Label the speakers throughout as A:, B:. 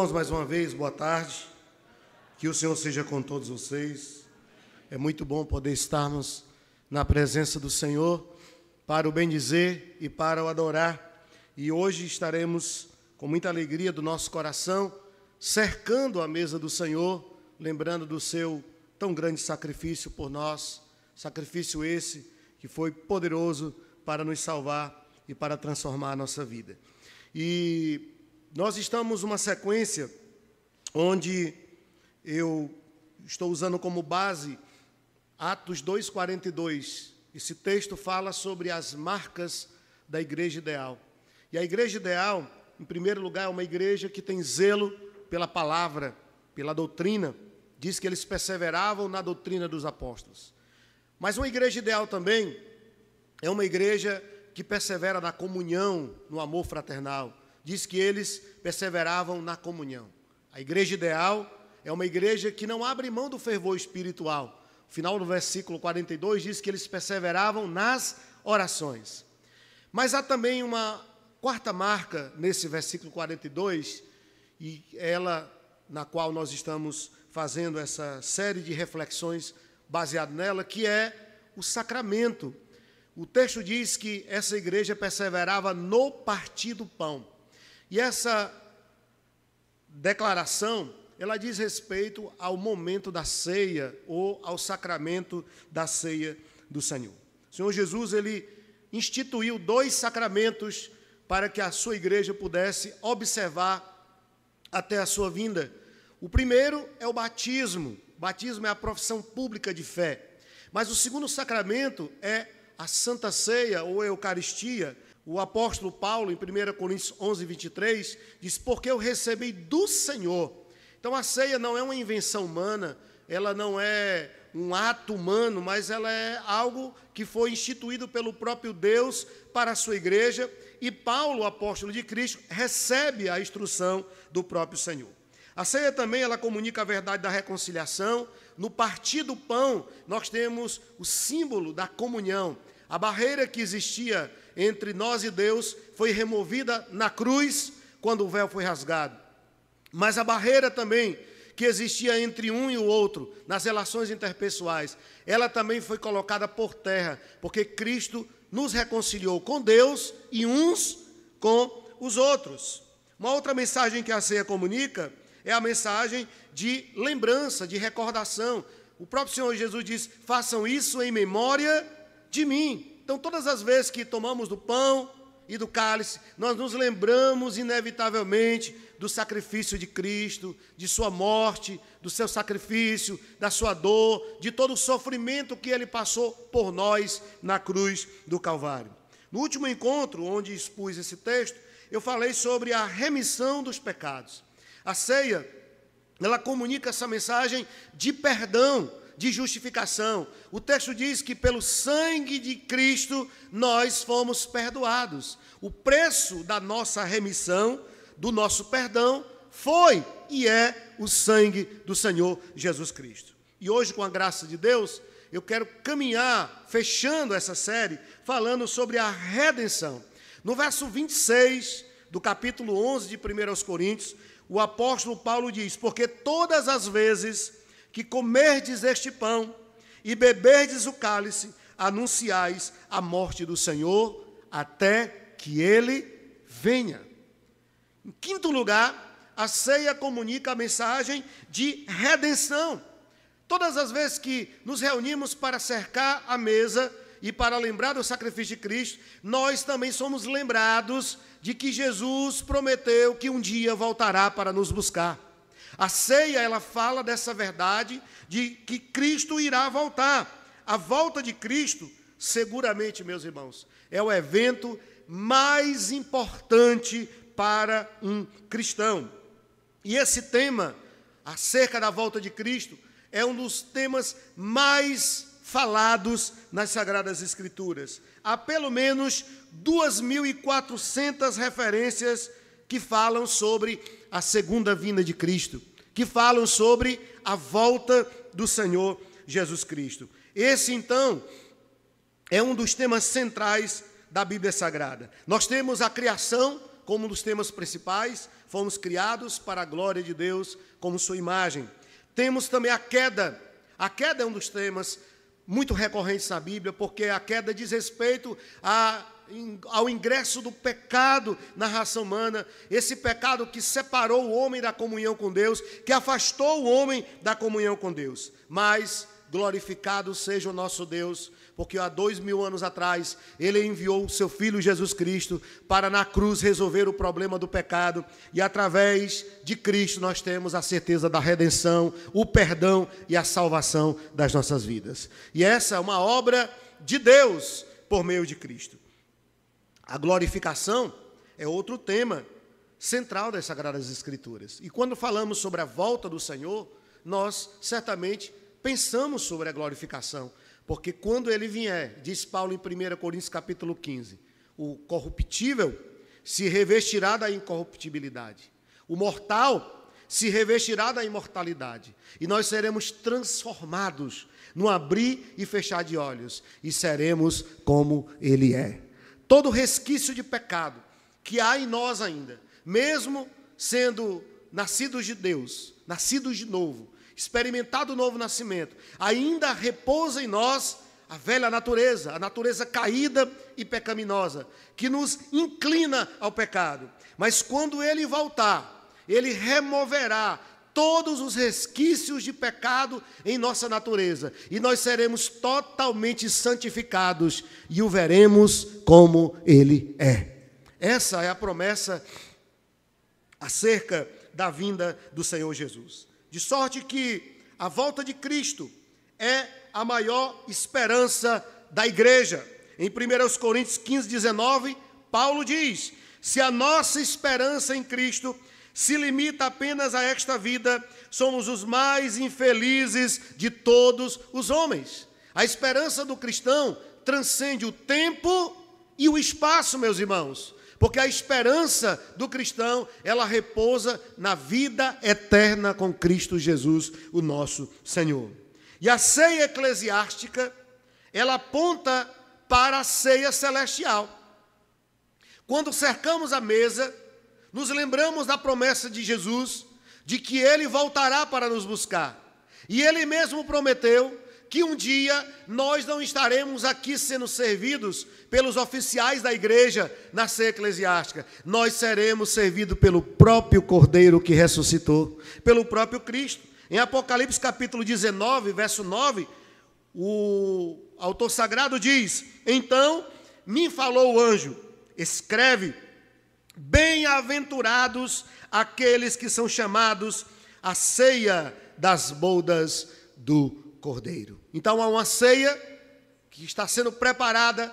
A: irmãos, mais uma vez, boa tarde. Que o Senhor seja com todos vocês. É muito bom poder estarmos na presença do Senhor para o bendizer e para o adorar. E hoje estaremos com muita alegria do nosso coração, cercando a mesa do Senhor, lembrando do seu tão grande sacrifício por nós, sacrifício esse que foi poderoso para nos salvar e para transformar a nossa vida. E nós estamos numa sequência onde eu estou usando como base Atos 2:42. Esse texto fala sobre as marcas da igreja ideal. E a igreja ideal, em primeiro lugar, é uma igreja que tem zelo pela palavra, pela doutrina. Diz que eles perseveravam na doutrina dos apóstolos. Mas uma igreja ideal também é uma igreja que persevera na comunhão, no amor fraternal. Diz que eles perseveravam na comunhão. A igreja ideal é uma igreja que não abre mão do fervor espiritual. O final do versículo 42 diz que eles perseveravam nas orações. Mas há também uma quarta marca nesse versículo 42, e ela na qual nós estamos fazendo essa série de reflexões baseado nela, que é o sacramento. O texto diz que essa igreja perseverava no partir do pão. E essa declaração, ela diz respeito ao momento da ceia ou ao sacramento da ceia do Senhor. O Senhor Jesus, ele instituiu 2 sacramentos para que a sua igreja pudesse observar até a sua vinda. O primeiro é o batismo. O batismo é a profissão pública de fé. Mas o segundo sacramento é a Santa Ceia ou a Eucaristia. O apóstolo Paulo, em 1 Coríntios 11:23, diz: porque eu recebi do Senhor. Então a ceia não é uma invenção humana, ela não é um ato humano, mas ela é algo que foi instituído pelo próprio Deus para a sua igreja. E Paulo, o apóstolo de Cristo, recebe a instrução do próprio Senhor. A ceia também, ela comunica a verdade da reconciliação. No partir do pão, nós temos o símbolo da comunhão. A barreira que existia entre nós e Deus foi removida na cruz, quando o véu foi rasgado. Mas a barreira também que existia entre um e o outro, nas relações interpessoais, ela também foi colocada por terra, porque Cristo nos reconciliou com Deus e uns com os outros. Uma outra mensagem que a ceia comunica é a mensagem de lembrança, de recordação. O próprio Senhor Jesus diz: façam isso em memória de mim. Então, todas as vezes que tomamos do pão e do cálice, nós nos lembramos inevitavelmente do sacrifício de Cristo, de sua morte, do seu sacrifício, da sua dor, de todo o sofrimento que ele passou por nós na cruz do Calvário. No último encontro, onde expus esse texto, eu falei sobre a remissão dos pecados. A ceia, ela comunica essa mensagem de perdão, de justificação. O texto diz que pelo sangue de Cristo nós fomos perdoados. O preço da nossa remissão, do nosso perdão, foi e é o sangue do Senhor Jesus Cristo. E hoje, com a graça de Deus, eu quero caminhar, fechando essa série, falando sobre a redenção. No verso 26 do capítulo 11 de 1 Coríntios, o apóstolo Paulo diz: porque todas as vezes que comerdes este pão e beberdes o cálice, anunciais a morte do Senhor até que ele venha. Em quinto lugar, a ceia comunica a mensagem de redenção. Todas as vezes que nos reunimos para cercar a mesa e para lembrar do sacrifício de Cristo, nós também somos lembrados de que Jesus prometeu que um dia voltará para nos buscar. A ceia, ela fala dessa verdade de que Cristo irá voltar. A volta de Cristo, seguramente, meus irmãos, é o evento mais importante para um cristão. E esse tema, acerca da volta de Cristo, é um dos temas mais falados nas Sagradas Escrituras. Há pelo menos 2.400 referências que falam sobre a segunda vinda de Cristo, que falam sobre a volta do Senhor Jesus Cristo. Esse, então, é um dos temas centrais da Bíblia Sagrada. Nós temos a criação como um dos temas principais, fomos criados para a glória de Deus, como sua imagem. Temos também a queda. A queda é um dos temas muito recorrentes na Bíblia, porque a queda diz respeito ao ingresso do pecado na raça humana, esse pecado que separou o homem da comunhão com Deus, que afastou o homem da comunhão com Deus. Mas glorificado seja o nosso Deus, porque há 2000 anos atrás, Ele enviou o seu Filho Jesus Cristo para na cruz resolver o problema do pecado, e através de Cristo nós temos a certeza da redenção, o perdão e a salvação das nossas vidas. E essa é uma obra de Deus por meio de Cristo. A glorificação é outro tema central das Sagradas Escrituras. E quando falamos sobre a volta do Senhor, nós certamente pensamos sobre a glorificação, porque quando Ele vier, diz Paulo em 1 Coríntios capítulo 15, o corruptível se revestirá da incorruptibilidade, o mortal se revestirá da imortalidade, e nós seremos transformados no abrir e fechar de olhos, e seremos como Ele é. Todo resquício de pecado que há em nós ainda, mesmo sendo nascidos de Deus, nascidos de novo, experimentado o novo nascimento, ainda repousa em nós a velha natureza, a natureza caída e pecaminosa, que nos inclina ao pecado. Mas quando Ele voltar, Ele removerá todos os resquícios de pecado em nossa natureza, e nós seremos totalmente santificados e o veremos como Ele é. Essa é a promessa acerca da vinda do Senhor Jesus. De sorte que a volta de Cristo é a maior esperança da igreja. Em 1 Coríntios 15, 19, Paulo diz: se a nossa esperança em Cristo se limita apenas a esta vida, somos os mais infelizes de todos os homens. A esperança do cristão transcende o tempo e o espaço, meus irmãos, porque a esperança do cristão, ela repousa na vida eterna com Cristo Jesus, o nosso Senhor. E a ceia eclesiástica, ela aponta para a ceia celestial. Quando cercamos a mesa, nos lembramos da promessa de Jesus, de que Ele voltará para nos buscar. E Ele mesmo prometeu que um dia nós não estaremos aqui sendo servidos pelos oficiais da igreja na ceia eclesiástica. Nós seremos servidos pelo próprio Cordeiro que ressuscitou, pelo próprio Cristo. Em Apocalipse capítulo 19, verso 9, o autor sagrado diz: então me falou o anjo, escreve, bem-aventurados aqueles que são chamados à ceia das bodas do Cordeiro. Então há uma ceia que está sendo preparada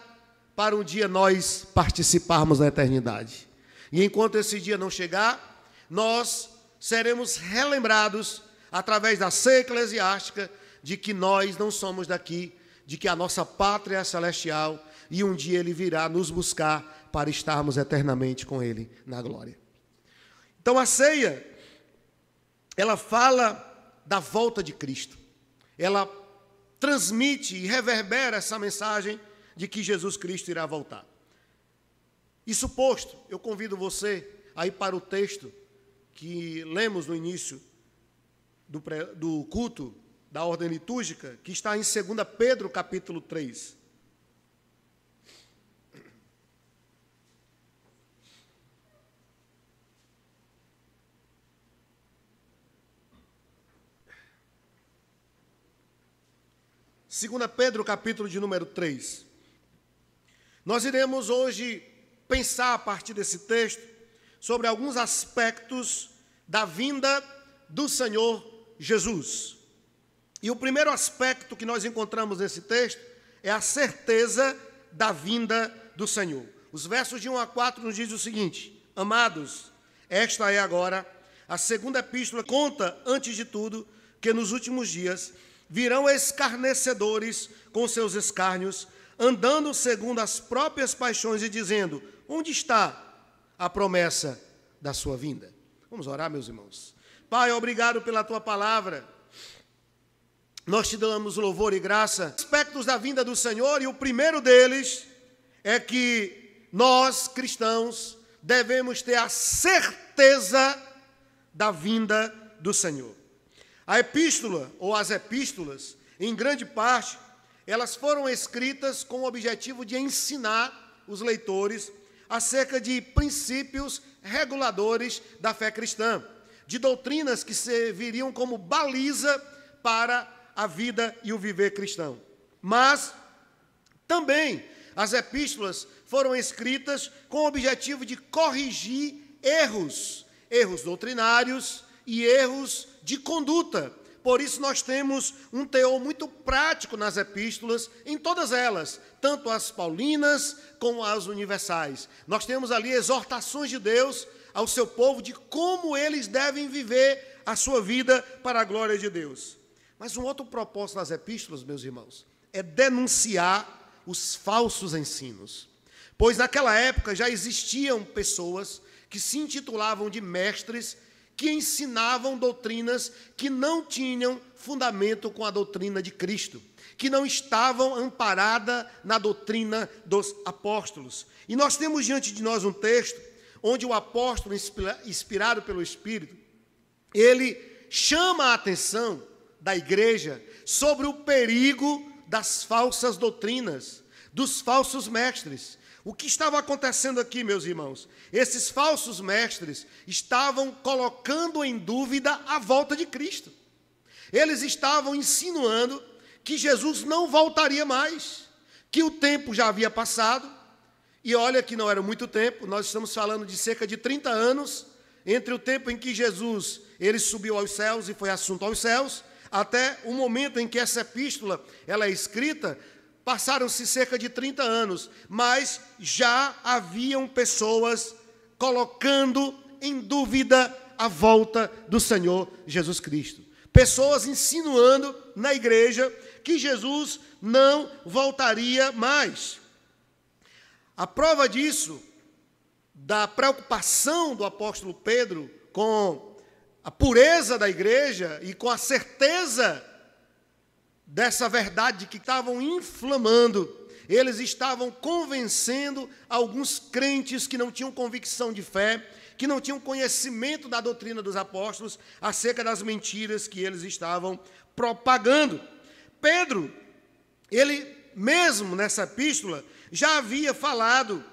A: para um dia nós participarmos da eternidade. E enquanto esse dia não chegar, nós seremos relembrados através da ceia eclesiástica de que nós não somos daqui, de que a nossa pátria é celestial e um dia Ele virá nos buscar para estarmos eternamente com Ele na glória. Então a ceia, ela fala da volta de Cristo. Ela transmite e reverbera essa mensagem de que Jesus Cristo irá voltar. Isso posto, eu convido você a ir para o texto que lemos no início do culto da ordem litúrgica, que está em 2 Pedro, capítulo 3. Segunda Pedro, capítulo de número 3. Nós iremos hoje pensar, a partir desse texto, sobre alguns aspectos da vinda do Senhor Jesus. E o primeiro aspecto que nós encontramos nesse texto é a certeza da vinda do Senhor. Os versos de 1 a 4 nos dizem o seguinte: amados, esta é agora a segunda epístola, conta, antes de tudo, que nos últimos dias virão escarnecedores com seus escárnios, andando segundo as próprias paixões e dizendo: onde está a promessa da sua vinda? Vamos orar, meus irmãos. Pai, obrigado pela Tua palavra. Nós Te damos louvor e graça. Aspectos da vinda do Senhor, e o primeiro deles é que nós, cristãos, devemos ter a certeza da vinda do Senhor. A epístola, ou as epístolas, em grande parte, elas foram escritas com o objetivo de ensinar os leitores acerca de princípios reguladores da fé cristã, de doutrinas que serviriam como baliza para a vida e o viver cristão. Mas também as epístolas foram escritas com o objetivo de corrigir erros doutrinários e erros de conduta. Por isso nós temos um teor muito prático nas epístolas, em todas elas, tanto as paulinas como as universais. Nós temos ali exortações de Deus ao seu povo de como eles devem viver a sua vida para a glória de Deus. Mas um outro propósito das epístolas, meus irmãos, é denunciar os falsos ensinos. Pois naquela época já existiam pessoas que se intitulavam de mestres, que ensinavam doutrinas que não tinham fundamento com a doutrina de Cristo, que não estavam amparadas na doutrina dos apóstolos. E nós temos diante de nós um texto onde o apóstolo, inspirado pelo Espírito, ele chama a atenção da igreja sobre o perigo das falsas doutrinas, dos falsos mestres. O que estava acontecendo aqui, meus irmãos? Esses falsos mestres estavam colocando em dúvida a volta de Cristo. Eles estavam insinuando que Jesus não voltaria mais, que o tempo já havia passado, e olha que não era muito tempo, nós estamos falando de cerca de 30 anos, entre o tempo em que Jesus ele subiu aos céus e foi assunto aos céus, até o momento em que essa epístola ela é escrita. Passaram-se cerca de 30 anos, mas já haviam pessoas colocando em dúvida a volta do Senhor Jesus Cristo. Pessoas insinuando na igreja que Jesus não voltaria mais. A prova disso, da preocupação do apóstolo Pedro com a pureza da igreja e com a certeza dessa verdade que estavam inflamando, eles estavam convencendo alguns crentes que não tinham convicção de fé, que não tinham conhecimento da doutrina dos apóstolos, acerca das mentiras que eles estavam propagando. Pedro, ele mesmo nessa epístola, já havia falado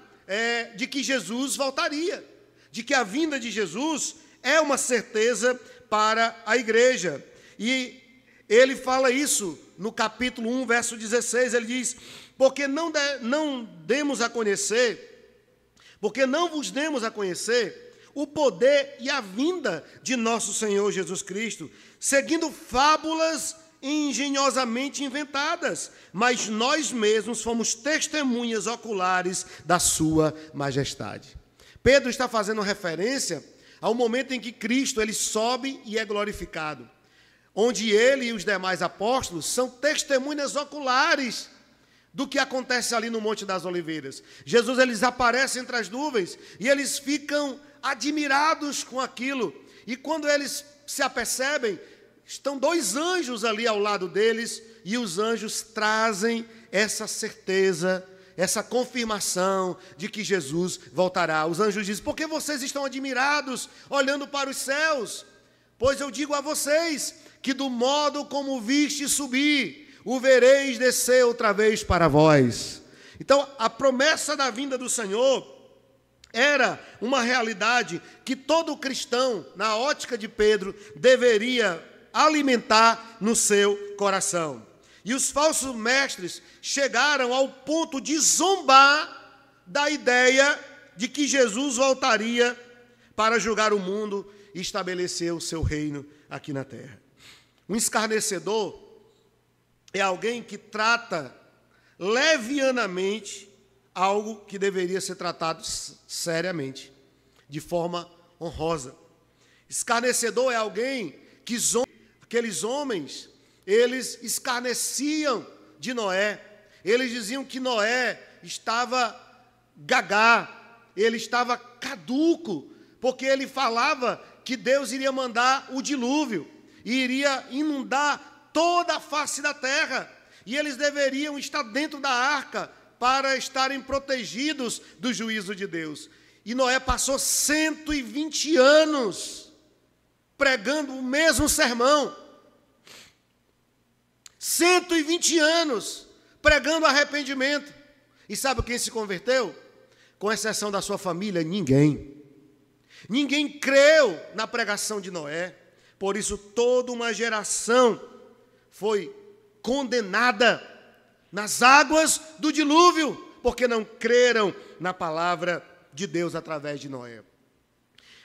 A: de que Jesus voltaria, de que a vinda de Jesus é uma certeza para a igreja. E ele fala isso no capítulo 1, verso 16, ele diz: porque não vos demos a conhecer o poder e a vinda de nosso Senhor Jesus Cristo, seguindo fábulas engenhosamente inventadas, mas nós mesmos fomos testemunhas oculares da sua majestade. Pedro está fazendo referência ao momento em que Cristo ele sobe e é glorificado, onde ele e os demais apóstolos são testemunhas oculares do que acontece ali no Monte das Oliveiras. Jesus eles aparece entre as nuvens e eles ficam admirados com aquilo. E quando eles se apercebem, estão dois anjos ali ao lado deles e os anjos trazem essa certeza, essa confirmação de que Jesus voltará. Os anjos dizem: por que vocês estão admirados, olhando para os céus? Pois eu digo a vocês que do modo como viste subir, o vereis descer outra vez para vós. Então, a promessa da vinda do Senhor era uma realidade que todo cristão, na ótica de Pedro, deveria alimentar no seu coração. E os falsos mestres chegaram ao ponto de zombar da ideia de que Jesus voltaria para julgar o mundo e estabelecer o seu reino aqui na terra. Um escarnecedor é alguém que trata levianamente algo que deveria ser tratado seriamente, de forma honrosa. Escarnecedor é alguém que zomba. Aqueles homens, eles escarneciam de Noé. Eles diziam que Noé estava gagá, ele estava caduco, porque ele falava que Deus iria mandar o dilúvio e iria inundar toda a face da terra. E eles deveriam estar dentro da arca para estarem protegidos do juízo de Deus. E Noé passou 120 anos pregando o mesmo sermão. 120 anos pregando arrependimento. E sabe quem se converteu? Com exceção da sua família, ninguém. Ninguém creu na pregação de Noé. Por isso, toda uma geração foi condenada nas águas do dilúvio, porque não creram na palavra de Deus através de Noé.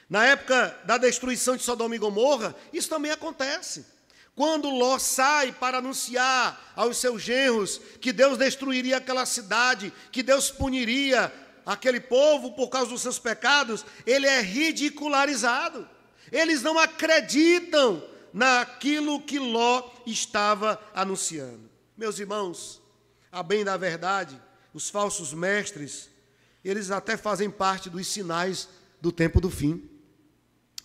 A: Na época da destruição de Sodoma e Gomorra, isso também acontece. Quando Ló sai para anunciar aos seus genros que Deus destruiria aquela cidade, que Deus puniria aquele povo por causa dos seus pecados, ele é ridicularizado. Eles não acreditam naquilo que Ló estava anunciando. Meus irmãos, a bem da verdade, os falsos mestres, eles até fazem parte dos sinais do tempo do fim.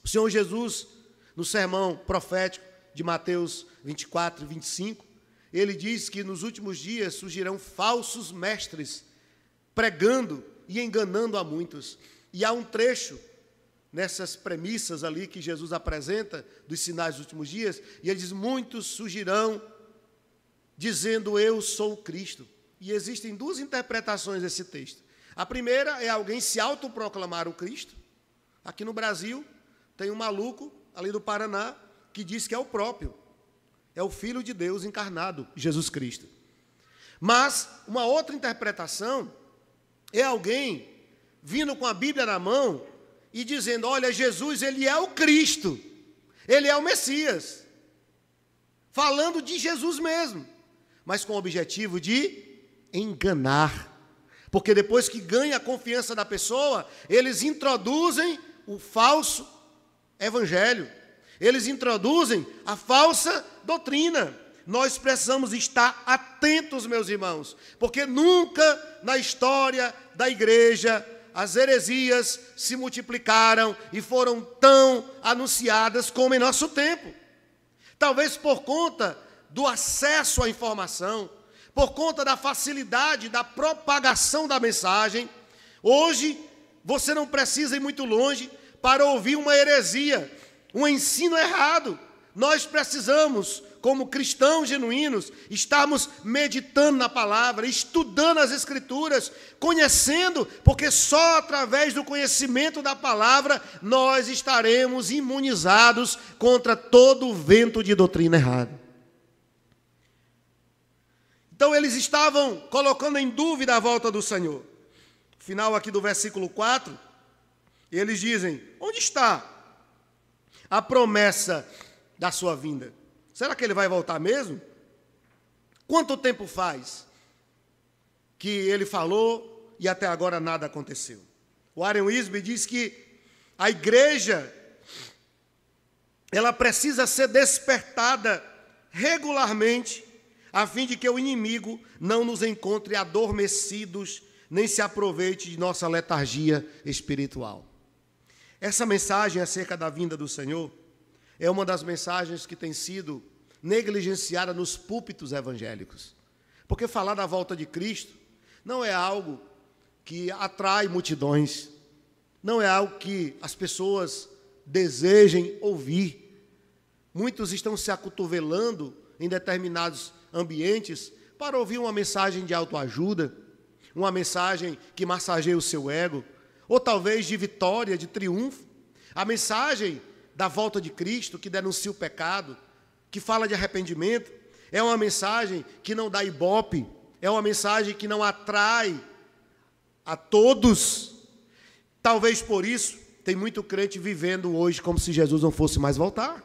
A: O Senhor Jesus, no sermão profético de Mateus 24 e 25, ele diz que nos últimos dias surgirão falsos mestres, pregando e enganando a muitos. E há um trecho nessas premissas ali que Jesus apresenta, dos sinais dos últimos dias, e ele diz, muitos surgirão dizendo, eu sou o Cristo. E existem duas interpretações desse texto. A primeira é alguém se autoproclamar o Cristo. Aqui no Brasil, tem um maluco, ali do Paraná, que diz que é o próprio. É o Filho de Deus encarnado, Jesus Cristo. Mas, uma outra interpretação é alguém vindo com a Bíblia na mão e dizendo, olha, Jesus, ele é o Cristo, ele é o Messias. Falando de Jesus mesmo, mas com o objetivo de enganar. Porque depois que ganha a confiança da pessoa, eles introduzem o falso evangelho. Eles introduzem a falsa doutrina. Nós precisamos estar atentos, meus irmãos, porque nunca na história da igreja as heresias se multiplicaram e foram tão anunciadas como em nosso tempo. Talvez por conta do acesso à informação, por conta da facilidade da propagação da mensagem, hoje você não precisa ir muito longe para ouvir uma heresia, um ensino errado. Nós precisamos, como cristãos genuínos, estarmos meditando na palavra, estudando as Escrituras, conhecendo, porque só através do conhecimento da palavra nós estaremos imunizados contra todo o vento de doutrina errada. Então eles estavam colocando em dúvida a volta do Senhor. Final aqui do versículo 4, eles dizem, onde está a promessa da sua vinda? Será que ele vai voltar mesmo? Quanto tempo faz que ele falou e até agora nada aconteceu? O Warren Wiersbe diz que a igreja, ela precisa ser despertada regularmente, a fim de que o inimigo não nos encontre adormecidos, nem se aproveite de nossa letargia espiritual. Essa mensagem acerca da vinda do Senhor é uma das mensagens que tem sido negligenciada nos púlpitos evangélicos. Porque falar da volta de Cristo não é algo que atrai multidões, não é algo que as pessoas desejem ouvir. Muitos estão se acotovelando em determinados ambientes para ouvir uma mensagem de autoajuda, uma mensagem que massageia o seu ego, ou talvez de vitória, de triunfo. A mensagem da volta de Cristo, que denuncia o pecado, que fala de arrependimento, é uma mensagem que não dá ibope, é uma mensagem que não atrai a todos. Talvez por isso, tem muito crente vivendo hoje como se Jesus não fosse mais voltar.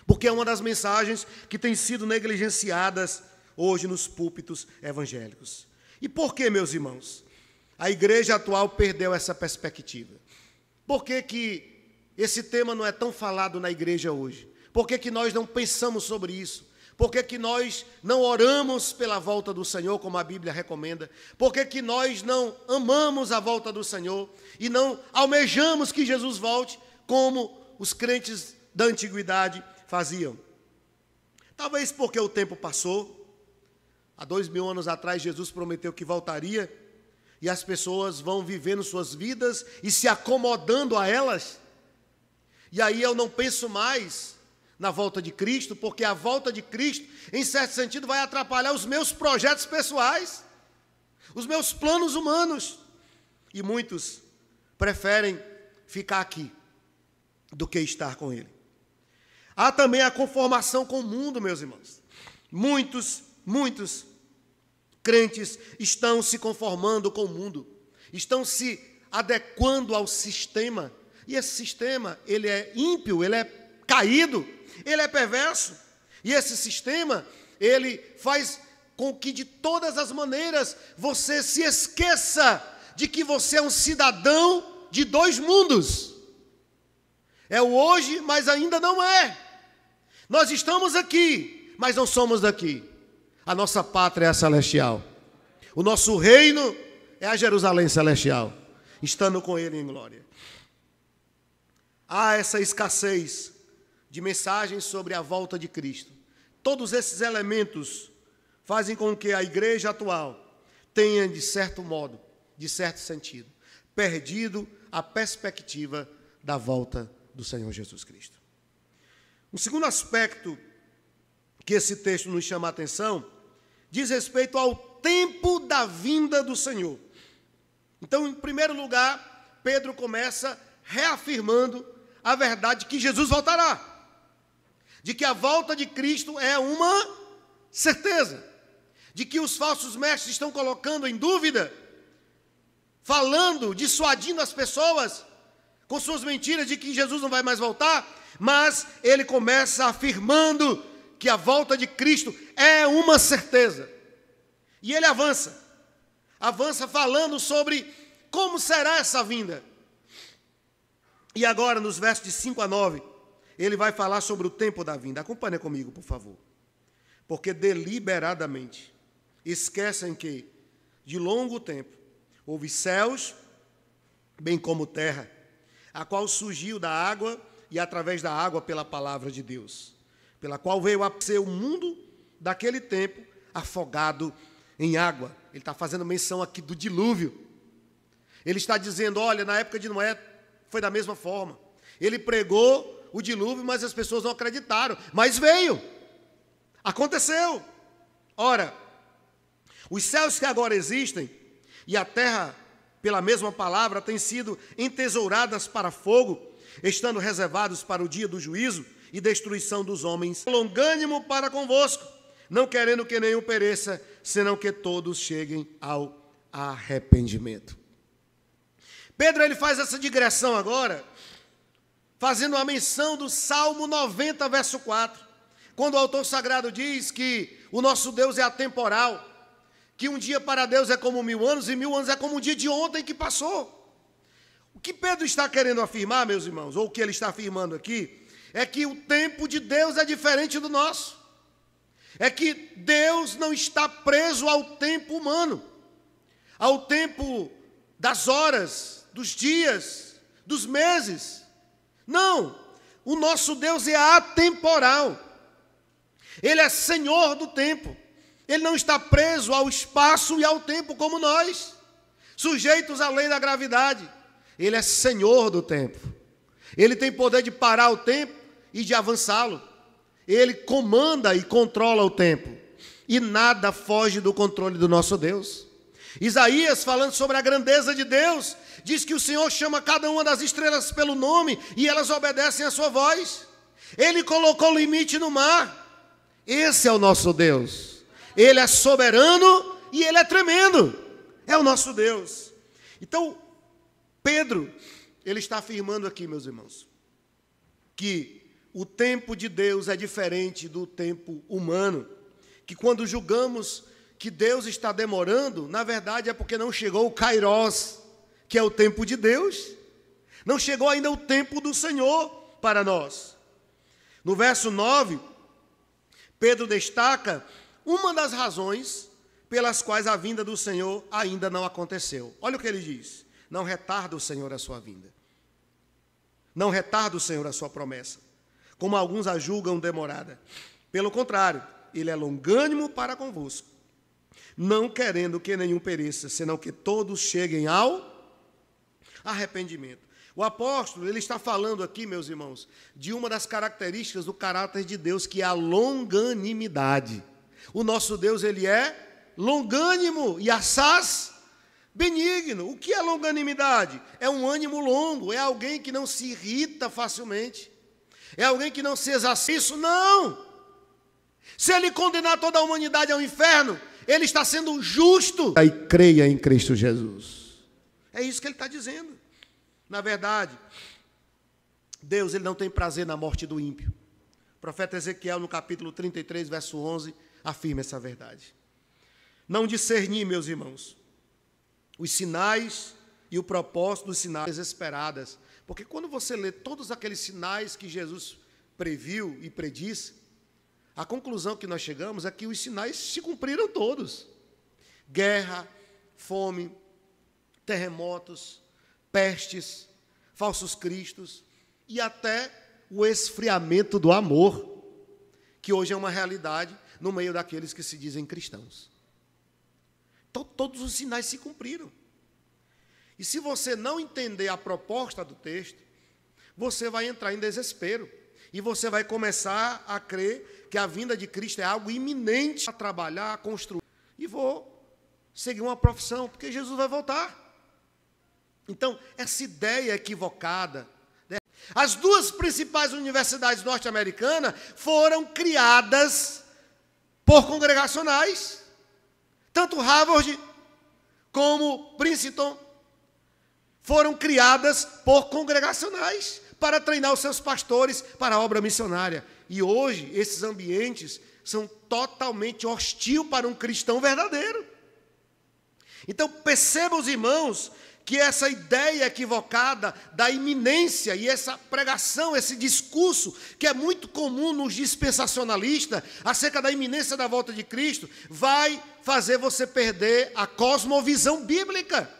A: Porque é uma das mensagens que tem sido negligenciadas hoje nos púlpitos evangélicos. E por que, meus irmãos, a igreja atual perdeu essa perspectiva? Por que esse tema não é tão falado na igreja hoje? Por que nós não pensamos sobre isso? Por que nós não oramos pela volta do Senhor, como a Bíblia recomenda? Por que nós não amamos a volta do Senhor e não almejamos que Jesus volte, como os crentes da antiguidade faziam? Talvez porque o tempo passou. Há 2000 anos atrás, Jesus prometeu que voltaria. E as pessoas vão vivendo suas vidas e se acomodando a elas. E aí eu não penso mais na volta de Cristo, porque a volta de Cristo, em certo sentido, vai atrapalhar os meus projetos pessoais, os meus planos humanos. E muitos preferem ficar aqui do que estar com Ele. Há também a conformação com o mundo, meus irmãos. Muitos crentes estão se conformando com o mundo, estão se adequando ao sistema, e esse sistema, ele é ímpio, ele é caído, ele é perverso, e esse sistema, ele faz com que de todas as maneiras você se esqueça de que você é um cidadão de dois mundos. É o hoje, mas ainda não é. Nós estamos aqui, mas não somos daqui. A nossa pátria é a celestial. O nosso reino é a Jerusalém celestial, estando com Ele em glória. Há essa escassez de mensagens sobre a volta de Cristo. Todos esses elementos fazem com que a igreja atual tenha, de certo modo, de certo sentido, perdido a perspectiva da volta do Senhor Jesus Cristo. Um segundo aspecto que esse texto nos chama a atenção diz respeito ao tempo da vinda do Senhor. Então, em primeiro lugar, Pedro começa reafirmando a verdade que Jesus voltará, de que a volta de Cristo é uma certeza, de que os falsos mestres estão colocando em dúvida, falando, dissuadindo as pessoas com suas mentiras de que Jesus não vai mais voltar, mas ele começa afirmando que a volta de Cristo é uma certeza. E ele avança falando sobre como será essa vinda. E agora, nos versos de 5 a 9, ele vai falar sobre o tempo da vinda. Acompanhe comigo, por favor. Porque deliberadamente esquecem que, de longo tempo, houve céus, bem como terra, a qual surgiu da água e através da água pela palavra de Deus, pela qual veio a ser o mundo daquele tempo afogado em água. Ele está fazendo menção aqui do dilúvio. Ele está dizendo, olha, na época de Noé foi da mesma forma. Ele pregou o dilúvio, mas as pessoas não acreditaram. Mas veio. Aconteceu. Ora, os céus que agora existem e a terra, pela mesma palavra, têm sido entesouradas para fogo, estando reservados para o dia do juízo e destruição dos homens. Longânimo para convosco, não querendo que nenhum pereça, senão que todos cheguem ao arrependimento. Pedro, ele faz essa digressão agora, fazendo a menção do Salmo 90, verso 4, quando o autor sagrado diz que o nosso Deus é atemporal, que um dia para Deus é como 1000 anos, e 1000 anos é como um dia de ontem que passou. O que Pedro está querendo afirmar, meus irmãos, ou o que ele está afirmando aqui, é que o tempo de Deus é diferente do nosso. É que Deus não está preso ao tempo humano, ao tempo das horas, dos dias, dos meses. Não, o nosso Deus é atemporal. Ele é Senhor do tempo. Ele não está preso ao espaço e ao tempo como nós, sujeitos à lei da gravidade. Ele é Senhor do tempo. Ele tem poder de parar o tempo e de avançá-lo. Ele comanda e controla o tempo. E nada foge do controle do nosso Deus. Isaías, falando sobre a grandeza de Deus, diz que o Senhor chama cada uma das estrelas pelo nome e elas obedecem à sua voz. Ele colocou limite no mar. Esse é o nosso Deus. Ele é soberano e ele é tremendo. É o nosso Deus. Então, Pedro, ele está afirmando aqui, meus irmãos, que o tempo de Deus é diferente do tempo humano, que quando julgamos que Deus está demorando, na verdade é porque não chegou o Kairos, que é o tempo de Deus, não chegou ainda o tempo do Senhor para nós. No verso 9, Pedro destaca uma das razões pelas quais a vinda do Senhor ainda não aconteceu. Olha o que ele diz: não retarda o Senhor a sua vinda, não retarda o Senhor a sua promessa, como alguns a julgam demorada. Pelo contrário, ele é longânimo para convosco, não querendo que nenhum pereça, senão que todos cheguem ao arrependimento. O apóstolo, ele está falando aqui, meus irmãos, de uma das características do caráter de Deus, que é a longanimidade. O nosso Deus, ele é longânimo e assaz benigno. O que é longanimidade? É um ânimo longo, é alguém que não se irrita facilmente, é alguém que não se exascera. Isso não! Se ele condenar toda a humanidade ao inferno, ele está sendo justo. E creia em Cristo Jesus. É isso que ele está dizendo. Na verdade, Deus, ele não tem prazer na morte do ímpio. O profeta Ezequiel, no capítulo 33, verso 11, afirma essa verdade. Não discerni, meus irmãos, os sinais e o propósito dos sinais desesperadas. Porque quando você lê todos aqueles sinais que Jesus previu e predisse, a conclusão que nós chegamos é que os sinais se cumpriram todos. Guerra, fome, terremotos, pestes, falsos cristos e até o esfriamento do amor, que hoje é uma realidade no meio daqueles que se dizem cristãos. Então, todos os sinais se cumpriram. E se você não entender a proposta do texto, você vai entrar em desespero. E você vai começar a crer que a vinda de Cristo é algo iminente a trabalhar, a construir. E vou seguir uma profissão, porque Jesus vai voltar. Então, essa ideia equivocada, né? As duas principais universidades norte-americanas foram criadas por congregacionais. Tanto Harvard como Princeton foram criadas por congregacionais para treinar os seus pastores para a obra missionária. E hoje, esses ambientes são totalmente hostis para um cristão verdadeiro. Então, percebam os irmãos que essa ideia equivocada da iminência e essa pregação, esse discurso que é muito comum nos dispensacionalistas acerca da iminência da volta de Cristo, vai fazer você perder a cosmovisão bíblica,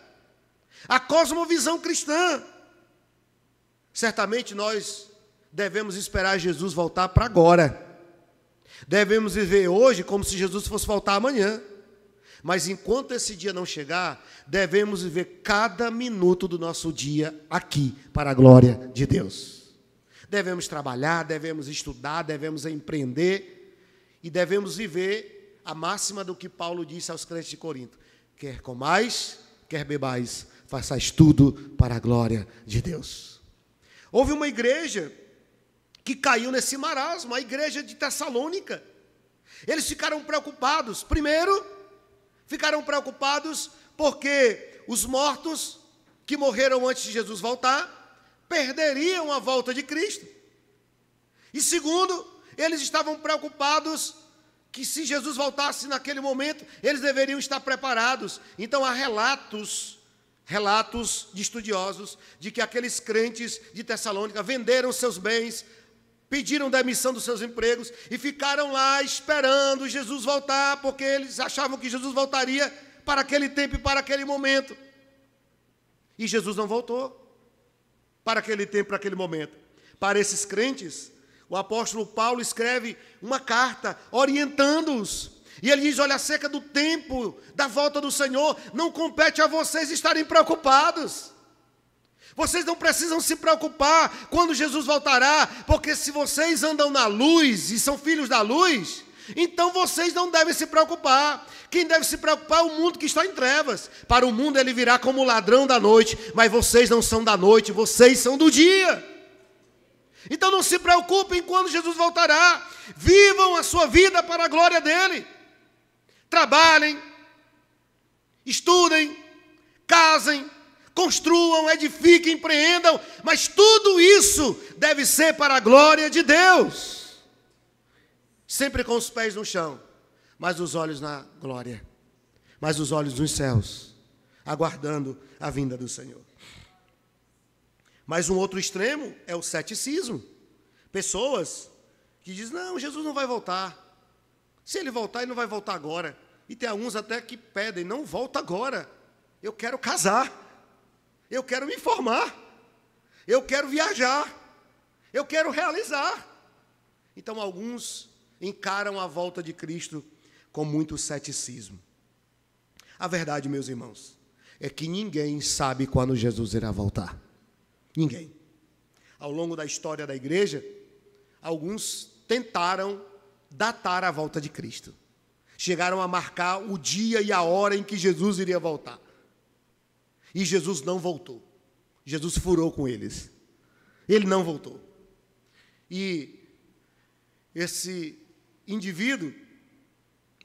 A: a cosmovisão cristã. Certamente nós devemos esperar Jesus voltar para agora. Devemos viver hoje como se Jesus fosse voltar amanhã. Mas enquanto esse dia não chegar, devemos viver cada minuto do nosso dia aqui, para a glória de Deus. Devemos trabalhar, devemos estudar, devemos empreender e devemos viver a máxima do que Paulo disse aos crentes de Corinto: quer comais, quer bebais, façais tudo para a glória de Deus. Houve uma igreja que caiu nesse marasmo, a igreja de Tessalônica. Eles ficaram preocupados. Primeiro, ficaram preocupados porque os mortos que morreram antes de Jesus voltar perderiam a volta de Cristo. E segundo, eles estavam preocupados que se Jesus voltasse naquele momento, eles deveriam estar preparados. Então há relatos de estudiosos de que aqueles crentes de Tessalônica venderam seus bens, pediram demissão dos seus empregos e ficaram lá esperando Jesus voltar, porque eles achavam que Jesus voltaria para aquele tempo e para aquele momento. E Jesus não voltou para aquele tempo, para aquele momento. Para esses crentes, o apóstolo Paulo escreve uma carta orientando-os. E ele diz: olha, acerca do tempo da volta do Senhor, não compete a vocês estarem preocupados. Vocês não precisam se preocupar quando Jesus voltará, porque se vocês andam na luz e são filhos da luz, então vocês não devem se preocupar. Quem deve se preocupar é o mundo que está em trevas. Para o mundo ele virá como ladrão da noite, mas vocês não são da noite, vocês são do dia. Então não se preocupem quando Jesus voltará. Vivam a sua vida para a glória dele. Trabalhem, estudem, casem, construam, edifiquem, empreendam, mas tudo isso deve ser para a glória de Deus. Sempre com os pés no chão, mas os olhos na glória, mas os olhos nos céus, aguardando a vinda do Senhor. Mas um outro extremo é o ceticismo. Pessoas que dizem: não, Jesus não vai voltar. Se ele voltar, ele não vai voltar agora. E tem alguns até que pedem: não volta agora. Eu quero casar. Eu quero me formar. Eu quero viajar. Eu quero realizar. Então alguns encaram a volta de Cristo com muito ceticismo. A verdade, meus irmãos, é que ninguém sabe quando Jesus irá voltar. Ninguém. Ao longo da história da igreja, alguns tentaram datar a volta de Cristo. Chegaram a marcar o dia e a hora em que Jesus iria voltar. E Jesus não voltou. Jesus furou com eles. Ele não voltou. E esse indivíduo,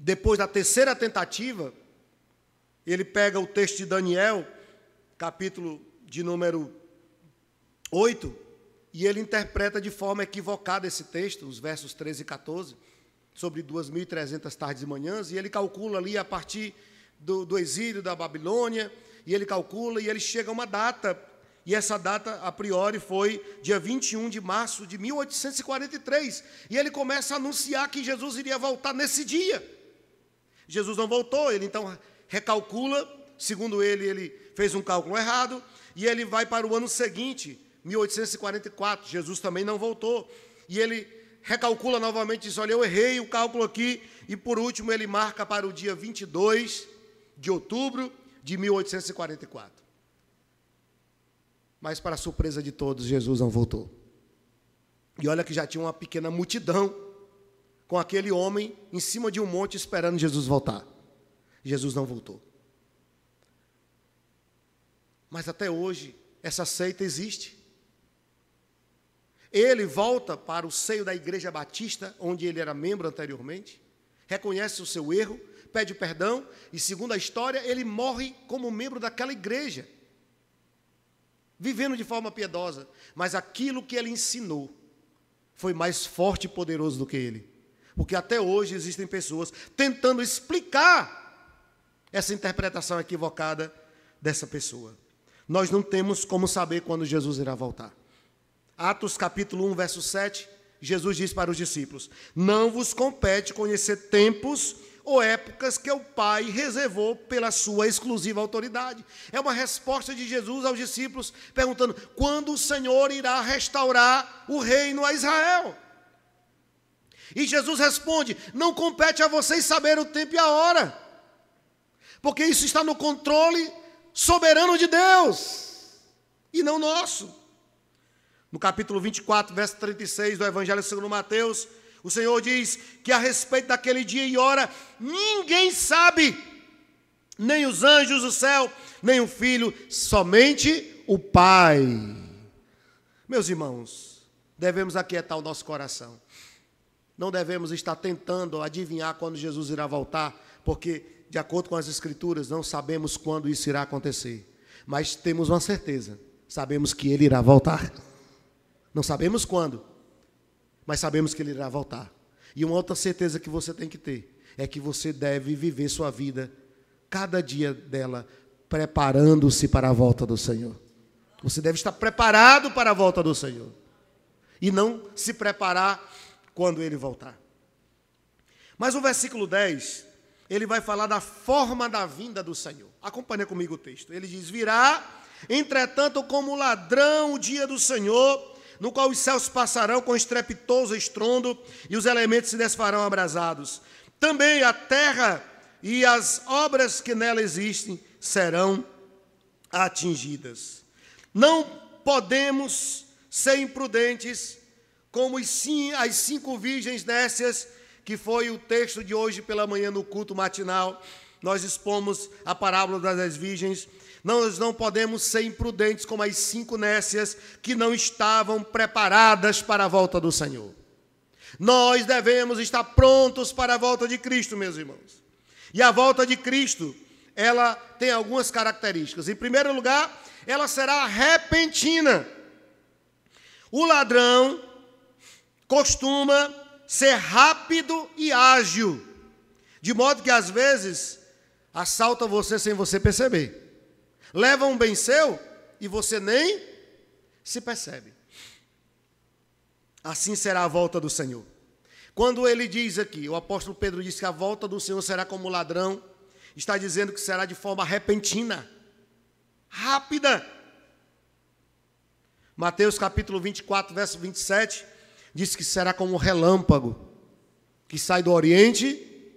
A: depois da terceira tentativa, ele pega o texto de Daniel, capítulo de número 8, e ele interpreta de forma equivocada esse texto, os versos 13 e 14, sobre 2.300 tardes e manhãs, e ele calcula ali a partir do exílio da Babilônia, e ele calcula e ele chega a uma data, e essa data, a priori, foi dia 21 de março de 1843, e ele começa a anunciar que Jesus iria voltar nesse dia. Jesus não voltou, ele então recalcula, segundo ele fez um cálculo errado, e ele vai para o ano seguinte, 1844, Jesus também não voltou, e ele recalcula novamente, diz, olha, eu errei o cálculo aqui, e por último ele marca para o dia 22 de outubro de 1844. Mas, para a surpresa de todos, Jesus não voltou. E olha que já tinha uma pequena multidão com aquele homem em cima de um monte esperando Jesus voltar. Jesus não voltou. Mas até hoje, essa seita existe. Ele volta para o seio da Igreja Batista, onde ele era membro anteriormente, reconhece o seu erro, pede perdão, e segundo a história, ele morre como membro daquela igreja, vivendo de forma piedosa, mas aquilo que ele ensinou foi mais forte e poderoso do que ele, porque até hoje existem pessoas tentando explicar essa interpretação equivocada dessa pessoa. Nós não temos como saber quando Jesus irá voltar. Atos capítulo 1, verso 7, Jesus diz para os discípulos, não vos compete conhecer tempos ou épocas que o Pai reservou pela sua exclusiva autoridade. É uma resposta de Jesus aos discípulos, perguntando, quando o Senhor irá restaurar o reino a Israel? E Jesus responde, não compete a vocês saber o tempo e a hora, porque isso está no controle soberano de Deus, e não nosso. No capítulo 24, verso 36 do Evangelho segundo Mateus, o Senhor diz que a respeito daquele dia e hora, ninguém sabe, nem os anjos do céu, nem o Filho, somente o Pai. Meus irmãos, devemos aquietar o nosso coração. Não devemos estar tentando adivinhar quando Jesus irá voltar, porque, de acordo com as Escrituras, não sabemos quando isso irá acontecer. Mas temos uma certeza, sabemos que Ele irá voltar. Não sabemos quando, mas sabemos que Ele irá voltar. E uma outra certeza que você tem que ter, é que você deve viver sua vida, cada dia dela, preparando-se para a volta do Senhor. Você deve estar preparado para a volta do Senhor. E não se preparar quando Ele voltar. Mas o versículo 10, ele vai falar da forma da vinda do Senhor. Acompanha comigo o texto. Ele diz, virá, entretanto, como ladrão o dia do Senhor, no qual os céus passarão com estrepitoso estrondo e os elementos se desfarão abrasados. Também a terra e as obras que nela existem serão atingidas. Não podemos ser imprudentes como as 5 virgens nécias, que foi o texto de hoje pela manhã no culto matinal. Nós expomos a parábola das 10 virgens. Nós não podemos ser imprudentes como as 5 nécias que não estavam preparadas para a volta do Senhor. Nós devemos estar prontos para a volta de Cristo, meus irmãos. E a volta de Cristo, ela tem algumas características. Em primeiro lugar, ela será repentina. O ladrão costuma ser rápido e ágil, de modo que às vezes assalta você sem você perceber. Leva um bem seu e você nem se percebe. Assim será a volta do Senhor. Quando ele diz aqui, o apóstolo Pedro diz que a volta do Senhor será como ladrão, está dizendo que será de forma repentina, rápida. Mateus capítulo 24, verso 27, diz que será como um relâmpago, que sai do Oriente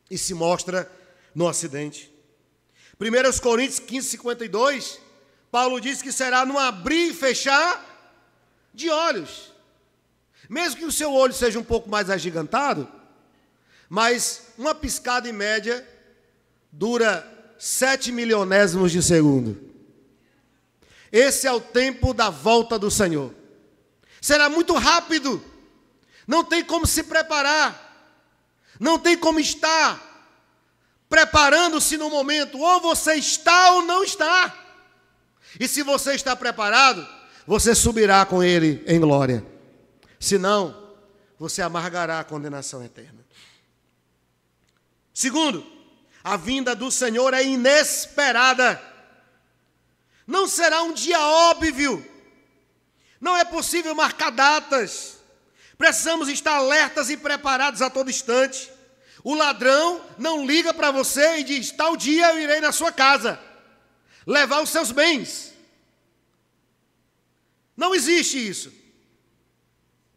A: e se mostra no Ocidente. 1 Coríntios 15:52, Paulo diz que será num abrir e fechar de olhos. Mesmo que o seu olho seja um pouco mais agigantado, mas uma piscada em média dura 7 milionésimos de segundo. Esse é o tempo da volta do Senhor. Será muito rápido. Não tem como se preparar. Não tem como estar preparando-se no momento. Ou você está ou não está. E se você está preparado, você subirá com Ele em glória. Se não, você amargará a condenação eterna. Segundo, a vinda do Senhor é inesperada. Não será um dia óbvio. Não é possível marcar datas. Precisamos estar alertas e preparados a todo instante. O ladrão não liga para você e diz: tal dia eu irei na sua casa levar os seus bens. Não existe isso.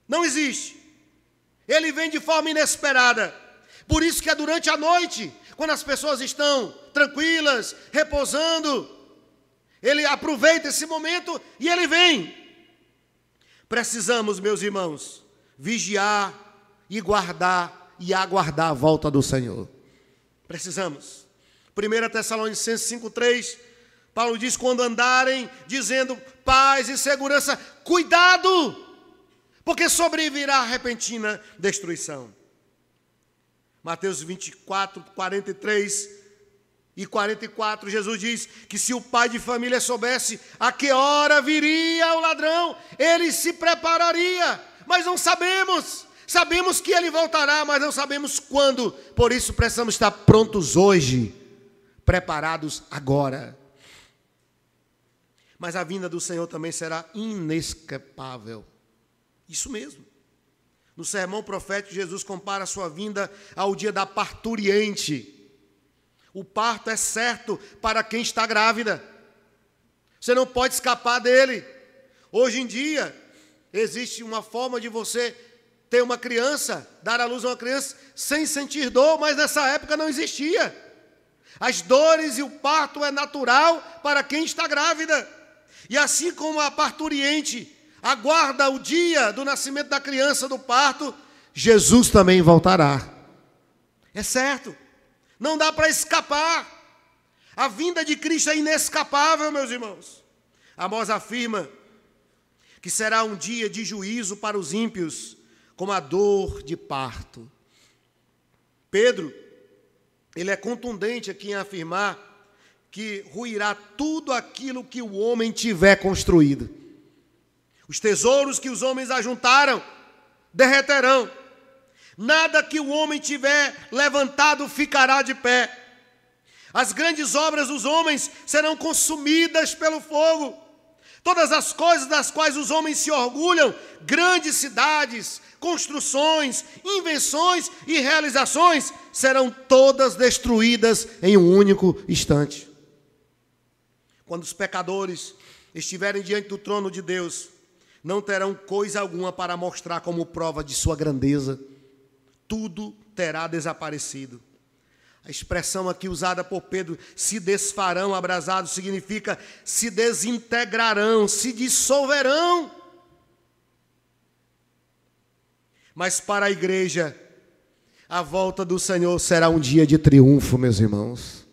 A: Não existe. Ele vem de forma inesperada. Por isso que é durante a noite, quando as pessoas estão tranquilas, repousando, ele aproveita esse momento e ele vem. Precisamos, meus irmãos, vigiar e guardar e aguardar a volta do Senhor. Precisamos. 1 Tessalonicenses 5:3, Paulo diz: quando andarem dizendo paz e segurança, cuidado, porque sobrevirá a repentina destruição. Mateus 24:43 e 44, Jesus diz que se o pai de família soubesse a que hora viria o ladrão, ele se prepararia, mas não sabemos. Sabemos que ele voltará, mas não sabemos quando. Por isso precisamos estar prontos hoje, preparados agora. Mas a vinda do Senhor também será inescapável. Isso mesmo. No sermão profético, Jesus compara a sua vinda ao dia da parturiente. O parto é certo para quem está grávida. Você não pode escapar dele. Hoje em dia, existe uma forma de você ter uma criança, dar à luz a uma criança, sem sentir dor, mas nessa época não existia. As dores e o parto é natural para quem está grávida. E assim como a parturiente aguarda o dia do nascimento da criança, do parto, Jesus também voltará. É certo. Não dá para escapar. A vinda de Cristo é inescapável, meus irmãos. Amós afirma que será um dia de juízo para os ímpios, como a dor de parto. Pedro, ele é contundente aqui em afirmar que ruirá tudo aquilo que o homem tiver construído. Os tesouros que os homens ajuntaram derreterão. Nada que o homem tiver levantado ficará de pé. As grandes obras dos homens serão consumidas pelo fogo. Todas as coisas das quais os homens se orgulham, grandes cidades, construções, invenções e realizações, serão todas destruídas em um único instante. Quando os pecadores estiverem diante do trono de Deus, não terão coisa alguma para mostrar como prova de sua grandeza. Tudo terá desaparecido. A expressão aqui usada por Pedro, se desfarão abrasados, significa se desintegrarão, se dissolverão. Mas para a igreja, a volta do Senhor será um dia de triunfo, meus irmãos.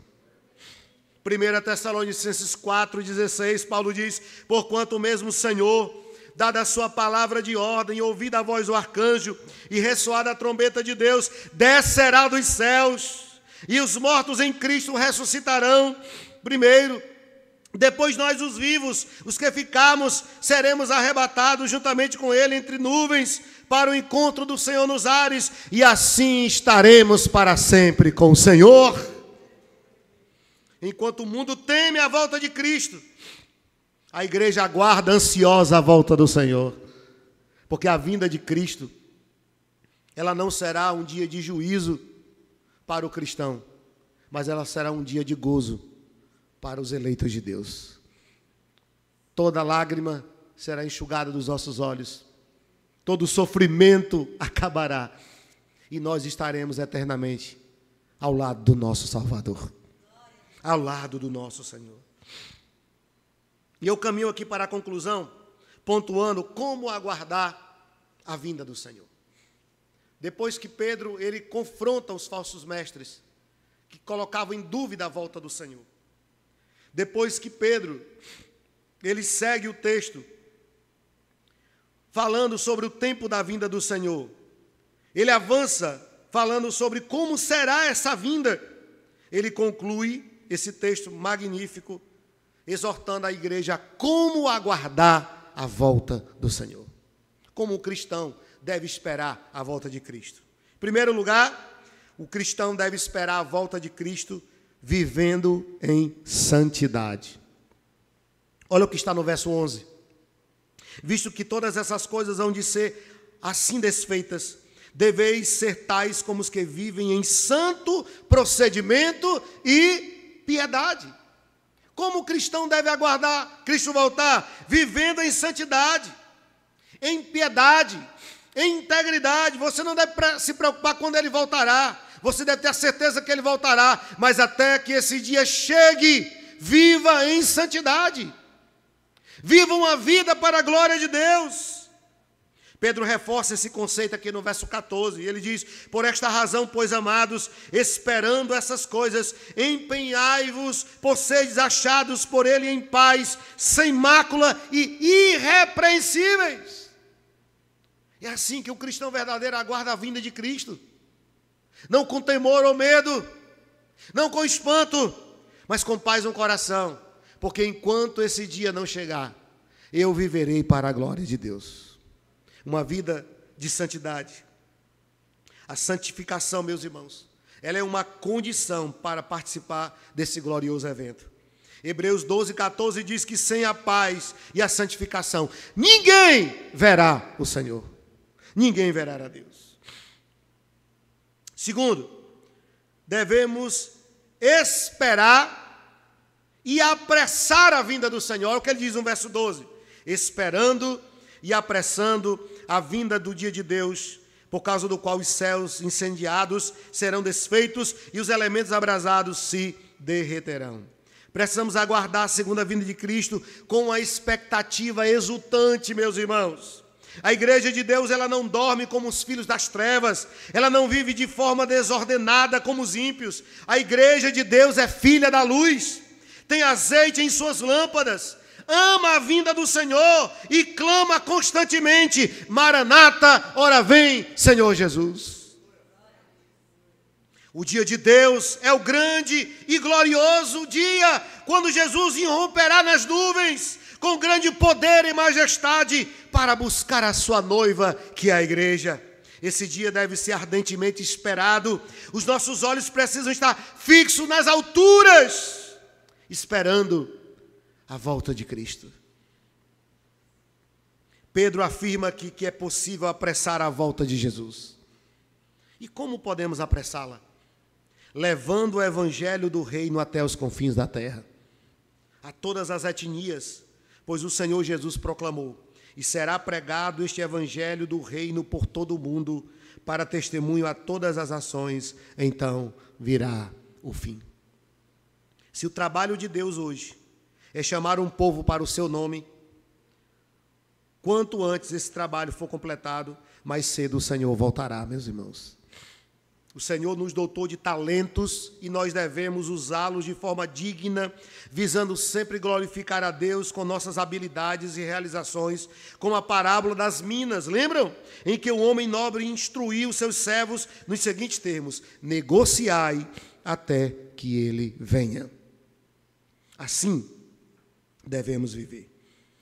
A: 1 Tessalonicenses 4,16, Paulo diz: porquanto o mesmo Senhor, dada a sua palavra de ordem, ouvida a voz do arcanjo e ressoada a trombeta de Deus, descerá dos céus, e os mortos em Cristo ressuscitarão primeiro. Depois nós, os vivos, os que ficarmos, seremos arrebatados juntamente com ele entre nuvens, para o encontro do Senhor nos ares, e assim estaremos para sempre com o Senhor. Enquanto o mundo teme a volta de Cristo, a igreja aguarda ansiosa a volta do Senhor, porque a vinda de Cristo, ela não será um dia de juízo para o cristão, mas ela será um dia de gozo para os eleitos de Deus. Toda lágrima será enxugada dos nossos olhos, todo sofrimento acabará, e nós estaremos eternamente ao lado do nosso Salvador. ao lado do nosso Senhor. E eu caminho aqui para a conclusão, pontuando como aguardar a vinda do Senhor. Depois que Pedro, ele confronta os falsos mestres, que colocavam em dúvida a volta do Senhor. Depois que Pedro, ele segue o texto, falando sobre o tempo da vinda do Senhor. Ele avança, falando sobre como será essa vinda. Ele conclui esse texto magnífico, exortando a igreja a como aguardar a volta do Senhor. Como o cristão deve esperar a volta de Cristo. Em primeiro lugar, o cristão deve esperar a volta de Cristo vivendo em santidade. Olha o que está no verso 11. Visto que todas essas coisas hão de ser assim desfeitas, deveis ser tais como os que vivem em santo procedimento e piedade. Como o cristão deve aguardar Cristo voltar? Vivendo em santidade, em piedade, em integridade. Você não deve se preocupar quando ele voltará. Você deve ter a certeza que ele voltará. Mas até que esse dia chegue, viva em santidade. Viva uma vida para a glória de Deus. Pedro reforça esse conceito aqui no verso 14. Ele diz: por esta razão, pois, amados, esperando essas coisas, empenhai-vos por seres achados por ele em paz, sem mácula e irrepreensíveis. É assim que o cristão verdadeiro aguarda a vinda de Cristo. Não com temor ou medo, não com espanto, mas com paz no coração. Porque enquanto esse dia não chegar, eu viverei para a glória de Deus. Uma vida de santidade. A santificação, meus irmãos, ela é uma condição para participar desse glorioso evento. Hebreus 12, 14 diz que sem a paz e a santificação, ninguém verá o Senhor. Ninguém verá a Deus. Segundo, devemos esperar e apressar a vinda do Senhor. Olha o que ele diz no verso 12. Esperando e apressando a vinda do dia de Deus, por causa do qual os céus incendiados serão desfeitos e os elementos abrasados se derreterão. Precisamos aguardar a segunda vinda de Cristo com a expectativa exultante, meus irmãos. A igreja de Deus, ela não dorme como os filhos das trevas, ela não vive de forma desordenada como os ímpios. A igreja de Deus é filha da luz, tem azeite em suas lâmpadas, ama a vinda do Senhor e clama constantemente: Maranata, ora vem, Senhor Jesus. O dia de Deus é o grande e glorioso dia, quando Jesus irromperá nas nuvens, com grande poder e majestade, para buscar a sua noiva, que é a igreja. Esse dia deve ser ardentemente esperado. Os nossos olhos precisam estar fixos nas alturas, esperando a volta de Cristo. Pedro afirma aqui que é possível apressar a volta de Jesus. E como podemos apressá-la? Levando o evangelho do reino até os confins da terra, a todas as etnias, pois o Senhor Jesus proclamou: e será pregado este evangelho do reino por todo o mundo, para testemunho a todas as nações, então virá o fim. Se o trabalho de Deus hoje é chamar um povo para o seu nome, quanto antes esse trabalho for completado, mais cedo o Senhor voltará, meus irmãos. O Senhor nos dotou de talentos e nós devemos usá-los de forma digna, visando sempre glorificar a Deus com nossas habilidades e realizações, como a parábola das minas, lembram? Em que o homem nobre instruiu seus servos nos seguintes termos: negociai até que ele venha. Assim devemos viver.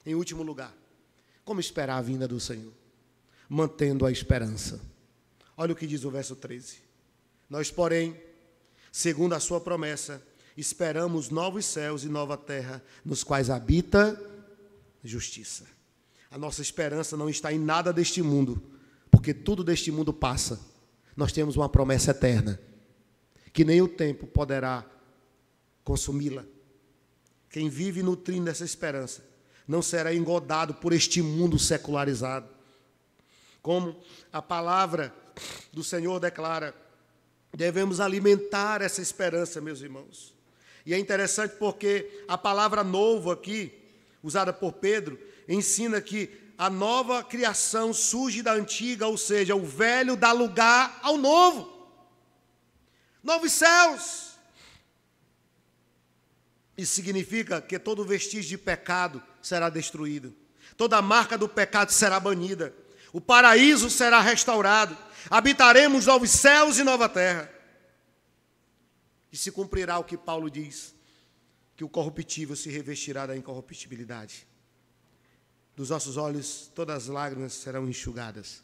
A: Em último lugar, como esperar a vinda do Senhor? Mantendo a esperança. Olha o que diz o verso 13. Nós, porém, segundo a sua promessa, esperamos novos céus e nova terra, nos quais habita justiça. A nossa esperança não está em nada deste mundo, porque tudo deste mundo passa. Nós temos uma promessa eterna, que nem o tempo poderá consumi-la. Quem vive nutrindo essa esperança não será engodado por este mundo secularizado. Como a palavra do Senhor declara, devemos alimentar essa esperança, meus irmãos. E é interessante porque a palavra novo aqui, usada por Pedro, ensina que a nova criação surge da antiga, ou seja, o velho dá lugar ao novo. Novos céus. Isso significa que todo vestígio de pecado será destruído. Toda marca do pecado será banida. O paraíso será restaurado. Habitaremos novos céus e nova terra. E se cumprirá o que Paulo diz, que o corruptível se revestirá da incorruptibilidade. Dos nossos olhos todas as lágrimas serão enxugadas.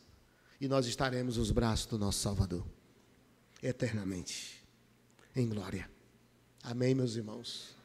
A: E nós estaremos nos braços do nosso Salvador. Eternamente. Em glória. Amém, meus irmãos.